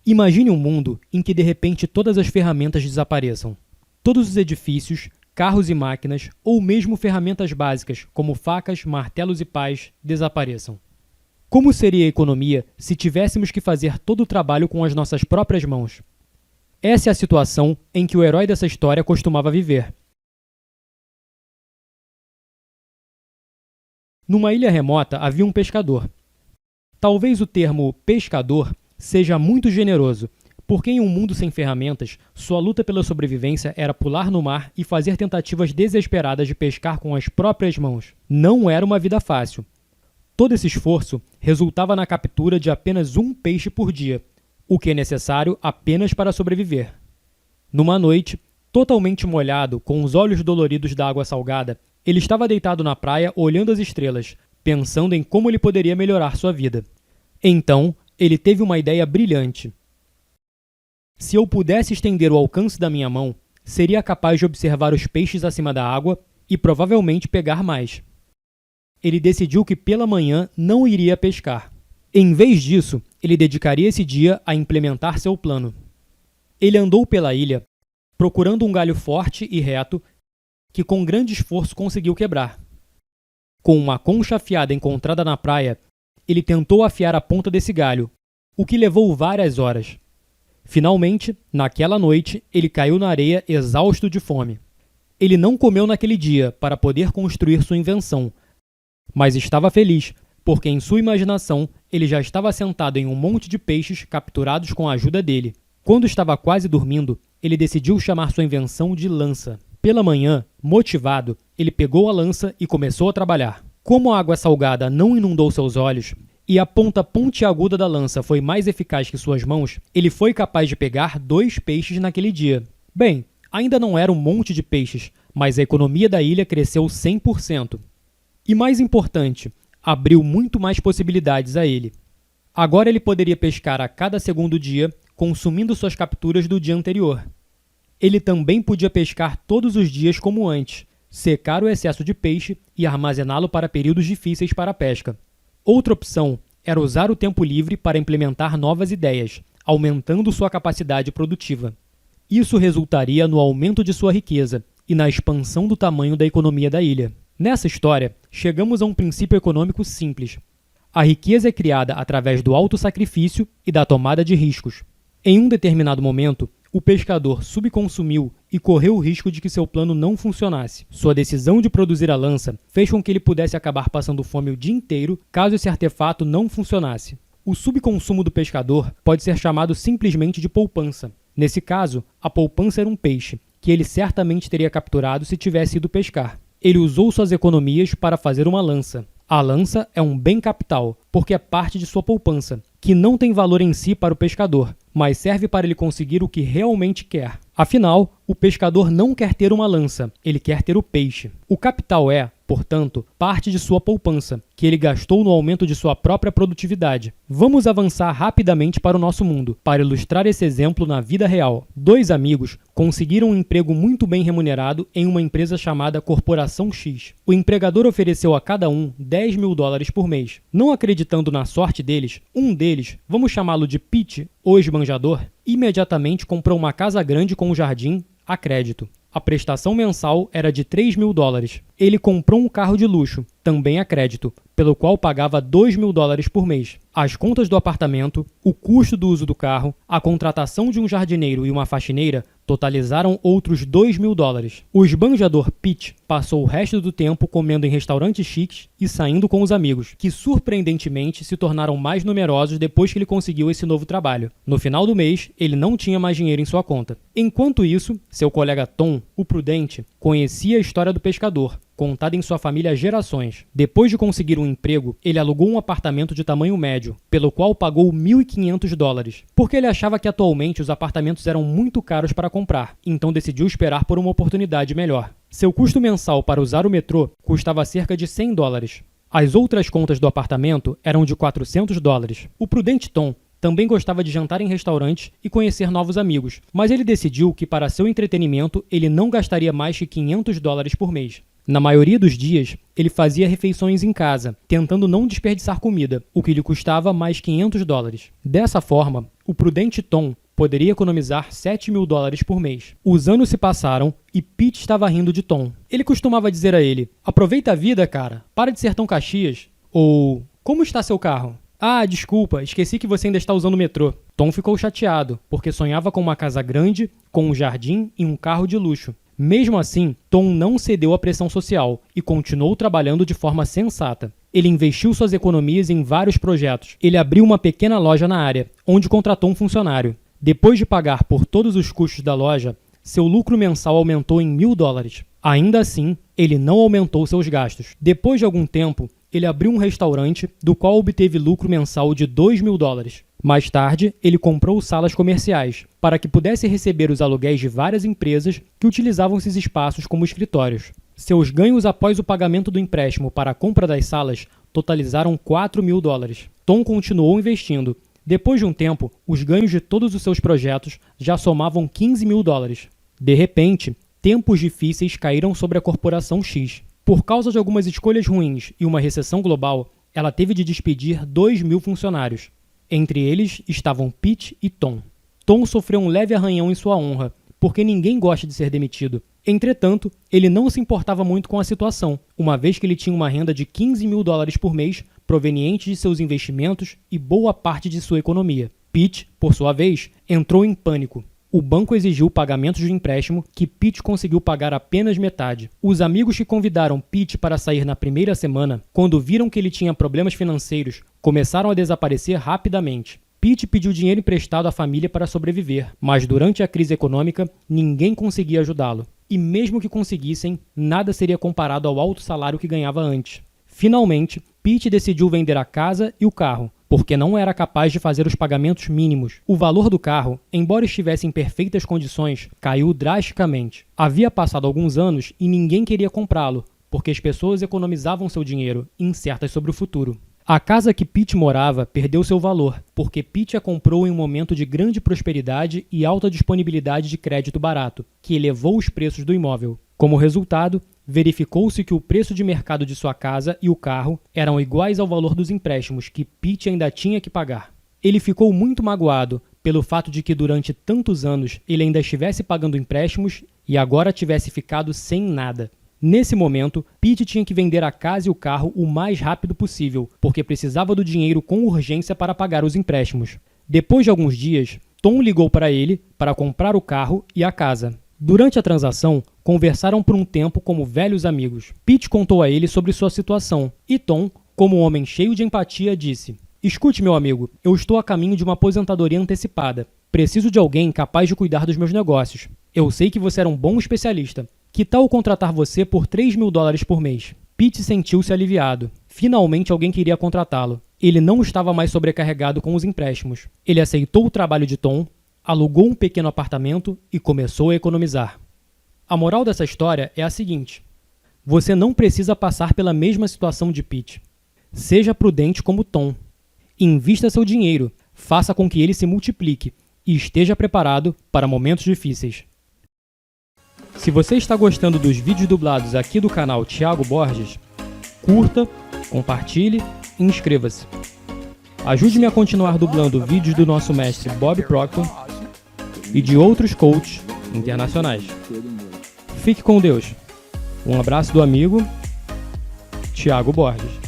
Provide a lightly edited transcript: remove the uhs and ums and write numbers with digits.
Imagine um mundo em que de repente todas as ferramentas desapareçam. Todos os edifícios, carros e máquinas, ou mesmo ferramentas básicas, como facas, martelos e pás, desapareçam. Como seria a economia se tivéssemos que fazer todo o trabalho com as nossas próprias mãos? Essa é a situação em que o herói dessa história costumava viver. Numa ilha remota havia um pescador. Talvez o termo pescador seja muito generoso, porque em um mundo sem ferramentas, sua luta pela sobrevivência era pular no mar e fazer tentativas desesperadas de pescar com as próprias mãos. Não era uma vida fácil. Todo esse esforço resultava na captura de apenas um peixe por dia, o que é necessário apenas para sobreviver. Numa noite, totalmente molhado, com os olhos doloridos da água salgada, ele estava deitado na praia olhando as estrelas, pensando em como ele poderia melhorar sua vida. Então, ele teve uma ideia brilhante. Se eu pudesse estender o alcance da minha mão, seria capaz de observar os peixes acima da água e provavelmente pegar mais. Ele decidiu que pela manhã não iria pescar. Em vez disso, ele dedicaria esse dia a implementar seu plano. Ele andou pela ilha, procurando um galho forte e reto que com grande esforço conseguiu quebrar. Com uma concha afiada encontrada na praia, ele tentou afiar a ponta desse galho, o que levou várias horas. Finalmente, naquela noite, ele caiu na areia exausto de fome. Ele não comeu naquele dia para poder construir sua invenção, mas estava feliz, porque em sua imaginação ele já estava sentado em um monte de peixes capturados com a ajuda dele. Quando estava quase dormindo, ele decidiu chamar sua invenção de lança. Pela manhã, motivado, ele pegou a lança e começou a trabalhar. Como a água salgada não inundou seus olhos e a ponta pontiaguda da lança foi mais eficaz que suas mãos, ele foi capaz de pegar 2 peixes naquele dia. Bem, ainda não era um monte de peixes, mas a economia da ilha cresceu 100%. E mais importante, abriu muito mais possibilidades a ele. Agora ele poderia pescar a cada segundo dia, consumindo suas capturas do dia anterior. Ele também podia pescar todos os dias como antes, secar o excesso de peixe e armazená-lo para períodos difíceis para a pesca. Outra opção era usar o tempo livre para implementar novas ideias, aumentando sua capacidade produtiva. Isso resultaria no aumento de sua riqueza e na expansão do tamanho da economia da ilha. Nessa história, chegamos a um princípio econômico simples. A riqueza é criada através do autossacrifício e da tomada de riscos. Em um determinado momento, o pescador subconsumiu e correu o risco de que seu plano não funcionasse. Sua decisão de produzir a lança fez com que ele pudesse acabar passando fome o dia inteiro caso esse artefato não funcionasse. O subconsumo do pescador pode ser chamado simplesmente de poupança. Nesse caso, a poupança era um peixe, que ele certamente teria capturado se tivesse ido pescar. Ele usou suas economias para fazer uma lança. A lança é um bem capital, porque é parte de sua poupança, que não tem valor em si para o pescador, mas serve para ele conseguir o que realmente quer. Afinal, o pescador não quer ter uma lança, ele quer ter o peixe. O capital é, portanto, parte de sua poupança, que ele gastou no aumento de sua própria produtividade. Vamos avançar rapidamente para o nosso mundo, para ilustrar esse exemplo na vida real. 2 amigos conseguiram um emprego muito bem remunerado em uma empresa chamada Corporação X. O empregador ofereceu a cada um $10.000 por mês. Não acreditando na sorte deles, um deles, vamos chamá-lo de Pete, o esbanjador, imediatamente comprou uma casa grande com um jardim a crédito. A prestação mensal era de $3.000. Ele comprou um carro de luxo, também a crédito, pelo qual pagava $2.000 por mês. As contas do apartamento, o custo do uso do carro, a contratação de um jardineiro e uma faxineira totalizaram outros $2.000. O esbanjador Pete passou o resto do tempo comendo em restaurantes chiques e saindo com os amigos, que surpreendentemente se tornaram mais numerosos depois que ele conseguiu esse novo trabalho. No final do mês, ele não tinha mais dinheiro em sua conta. Enquanto isso, seu colega Tom, o prudente, conhecia a história do pescador, contada em sua família há gerações. Depois de conseguir um emprego, ele alugou um apartamento de tamanho médio, pelo qual pagou $1.500, porque ele achava que atualmente os apartamentos eram muito caros para comprar, então decidiu esperar por uma oportunidade melhor. Seu custo mensal para usar o metrô custava cerca de $100. As outras contas do apartamento eram de $400. O prudente Tom também gostava de jantar em restaurantes e conhecer novos amigos, mas ele decidiu que para seu entretenimento ele não gastaria mais que $500 por mês. Na maioria dos dias, ele fazia refeições em casa, tentando não desperdiçar comida, o que lhe custava mais $500. Dessa forma, o prudente Tom poderia economizar $7.000 por mês. Os anos se passaram e Pete estava rindo de Tom. Ele costumava dizer a ele: "Aproveita a vida, cara. Para de ser tão Caxias." Ou: "Como está seu carro?" "Ah, desculpa, esqueci que você ainda está usando o metrô." Tom ficou chateado, porque sonhava com uma casa grande, com um jardim e um carro de luxo. Mesmo assim, Tom não cedeu à pressão social e continuou trabalhando de forma sensata. Ele investiu suas economias em vários projetos. Ele abriu uma pequena loja na área, onde contratou um funcionário. Depois de pagar por todos os custos da loja, seu lucro mensal aumentou em $1.000. Ainda assim, ele não aumentou seus gastos. Depois de algum tempo, ele abriu um restaurante, do qual obteve lucro mensal de $2.000. Mais tarde, ele comprou salas comerciais, para que pudesse receber os aluguéis de várias empresas que utilizavam esses espaços como escritórios. Seus ganhos após o pagamento do empréstimo para a compra das salas totalizaram $4.000. Tom continuou investindo. Depois de um tempo, os ganhos de todos os seus projetos já somavam $15.000. De repente, tempos difíceis caíram sobre a corporação X. Por causa de algumas escolhas ruins e uma recessão global, ela teve de despedir 2.000 funcionários. Entre eles estavam Pete e Tom. Tom sofreu um leve arranhão em sua honra, porque ninguém gosta de ser demitido. Entretanto, ele não se importava muito com a situação, uma vez que ele tinha uma renda de $15.000 por mês, proveniente de seus investimentos e boa parte de sua economia. Pete, por sua vez, entrou em pânico. O banco exigiu pagamentos de empréstimo que Pete conseguiu pagar apenas metade. Os amigos que convidaram Pete para sair na primeira semana, quando viram que ele tinha problemas financeiros, começaram a desaparecer rapidamente. Pete pediu dinheiro emprestado à família para sobreviver, mas durante a crise econômica, ninguém conseguia ajudá-lo. E mesmo que conseguissem, nada seria comparado ao alto salário que ganhava antes. Finalmente, Pete decidiu vender a casa e o carro, porque não era capaz de fazer os pagamentos mínimos. O valor do carro, embora estivesse em perfeitas condições, caiu drasticamente. Havia passado alguns anos e ninguém queria comprá-lo, porque as pessoas economizavam seu dinheiro, incertas sobre o futuro. A casa que Pete morava perdeu seu valor, porque Pete a comprou em um momento de grande prosperidade e alta disponibilidade de crédito barato, que elevou os preços do imóvel. Como resultado, verificou-se que o preço de mercado de sua casa e o carro eram iguais ao valor dos empréstimos que Pete ainda tinha que pagar. Ele ficou muito magoado pelo fato de que durante tantos anos ele ainda estivesse pagando empréstimos e agora tivesse ficado sem nada. Nesse momento, Pete tinha que vender a casa e o carro o mais rápido possível, porque precisava do dinheiro com urgência para pagar os empréstimos. Depois de alguns dias, Tom ligou para ele para comprar o carro e a casa. Durante a transação, conversaram por um tempo como velhos amigos. Pete contou a ele sobre sua situação, e Tom, como um homem cheio de empatia, disse: "Escute, meu amigo, eu estou a caminho de uma aposentadoria antecipada. Preciso de alguém capaz de cuidar dos meus negócios. Eu sei que você era um bom especialista. Que tal contratar você por $3.000 por mês?" Pete sentiu-se aliviado. Finalmente alguém queria contratá-lo. Ele não estava mais sobrecarregado com os empréstimos. Ele aceitou o trabalho de Tom, alugou um pequeno apartamento e começou a economizar. A moral dessa história é a seguinte: você não precisa passar pela mesma situação de Pete. Seja prudente como Tom. Invista seu dinheiro, faça com que ele se multiplique e esteja preparado para momentos difíceis. Se você está gostando dos vídeos dublados aqui do canal Thiago Borges, curta, compartilhe e inscreva-se. Ajude-me a continuar dublando vídeos do nosso mestre Bob Proctor e de outros coaches internacionais. Fique com Deus. Um abraço do amigo Thiago Borges.